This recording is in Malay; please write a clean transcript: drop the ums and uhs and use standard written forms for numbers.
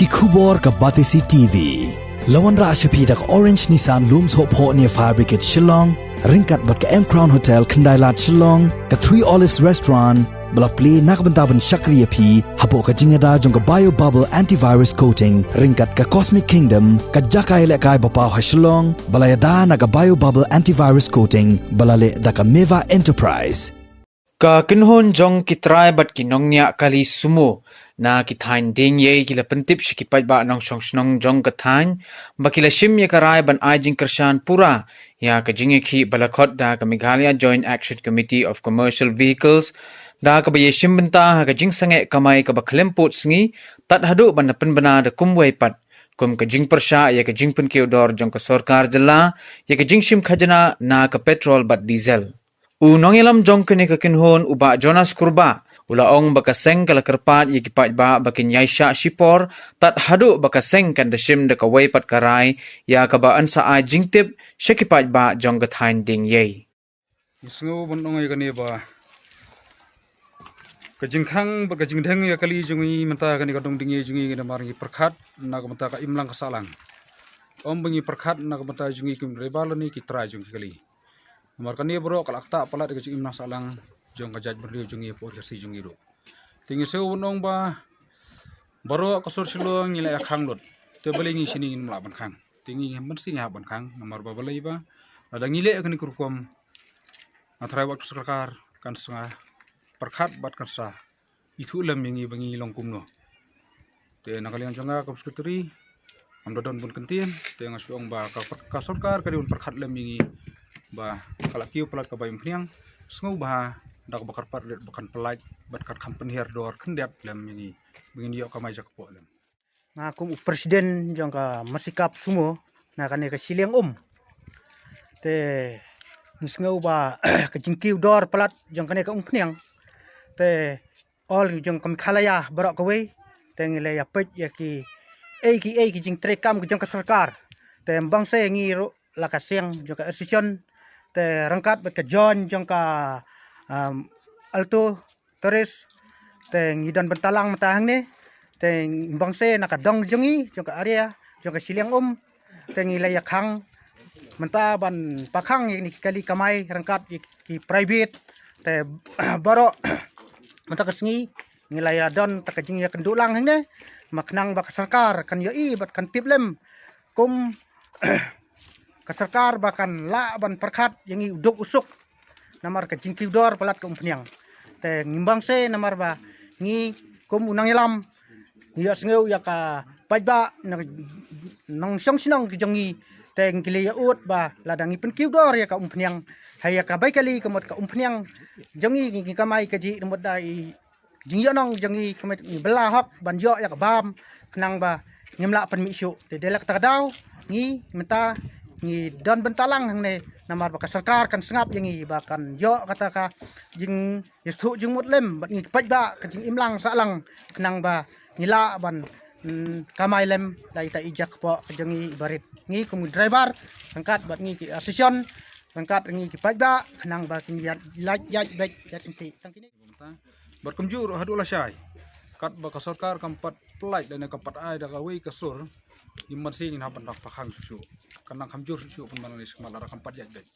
ki khubor ka Batisi TV. Lawan ra ashapi dak Orange Nissan Looms Hope Ho near Fire Brigade Shillong, ringkat bat ka M Crown Hotel Kendailat Shillong, ka Three Olives Restaurant, balak play nakbentaban Shakriya P, hapo ka jingada jong ka Bio Bubble Antivirus Coating, ringkat ka Cosmic Kingdom, ka Jakai Lekai Bapaw ha Shillong, balayada na ka Bio Bubble Antivirus Coating, balale da ka Meva Enterprise. Ka kinhon jong kitray bat kinongnya kali sumo na kithain ding ye kila pentip shikipaj ba nong shongshnong jong kathain ba kila shim ye karay ban ajing kershan pura ya ka jinge khi balakot da ka Meghalaya Joint Action Committee of Commercial Vehicles da ka ba ye shim benta ka jing sange kamai ka ba klempot sngi tat hadu ban pen bana da kumwai pat kum ka jing persha ya ka jing pen keodor jong ka sarkar jilla ya ka jing shim khajana na ka petrol bat diesel u nongilam jong kene ka kinhon uba Jonas Kurba ulaong bakaseng kalakerpat yikipat ba bakin yaisha shipor tat hadu bakaseng kan dashim de kawai pat karai ya kabaan sa ajing tip shakipat ba jong gathain ding ye isngo bonong ay kani ba kajingkhang ba kajingdheng ya kali jungi menta kani kadong ding ye jungi na maringi perkhat na menta ka imlang kasalang bangi perkhat na menta jungi kim rebalani ki tra jungi kali Nomor kani bro kalakta palat ke imna salang jong kajaj berliu jungi por si jungi ro. Tingi seu unong ba baro kasur silong ngila khang lot. Te balingi sini ngin mlaban khang. Tingi mensi nga ban khang nomor ba balai ba. Ada ngile kani kurkom. Atrai waktu sarkar kan senga perkhat bat kan sa. Itu lem ngi bangi longkum no. Te nakalian jonga kam sekretari amdodon bun kentin te ngasuang ba ka sarkar kadi un perkhat lem ngi ba kalakiu pelat ka bayam pniang sngu ba dak bakar par bakan pelat bat kan company her dor kendet lem ini begini yo kamai jak po lem na kum presiden jong ka masikap sumo na kane ka siliang te sngu ba ka jingkiu dor pelat jong kane ka pniang te all jong kam khalaya barok ka we te ngile ya pet ya ki jing trekam jong ka sarkar te bang se ngi ro la ka siang jong ka association te rangkat bet ke John jong ka Alto Torres te ngidan bentalang matahang ne te bangse nakadong jongi jong ka area jong ka siliang te ngilaya khang menta ban pakhang ni kali kamai rangkat ki private te baro menta kasngi ngilaya don ta jing ya kendulang ne maknang ba sarkar kan yo i bat kan tiplem kum kasarkar bahkan la ban perkhat yang uduk usuk namar ka jingkiu dor pelat ka umpniang te ngimbang se namar ba ngi kum unang ilam ya sngeu ya ka pajba nang song sinong jongi te ngili ya ut ba ladangi penkiu dor ya ka umpniang haya ka baikali kamot ka umpniang jongi ngi kamai ka ji remot dai jing nong jongi kamai bela hok ban yo ya ka bam kenang ba ngimla pen misu te delak ta daw ngi menta ngi don bentalang hang ne namar baka sarkar kan sengap yangi bakan yo kata ka jing yestu jing mutlem bat ngi paj ba ka jing imlang salang kenang ba ngila ban kamai lem lai ta ijak po jangi barit ngi kum driver angkat bat ngi ki association angkat ngi ki paj ba kenang ba king yat bek yat inti tangkini berkumjur hadula syai kat baka sarkar kampat pelai dan kampat ai da kawi kasur iman sing hapan dak pakhang susu kanang kamjur susu pun manis kemalara kampat yat bek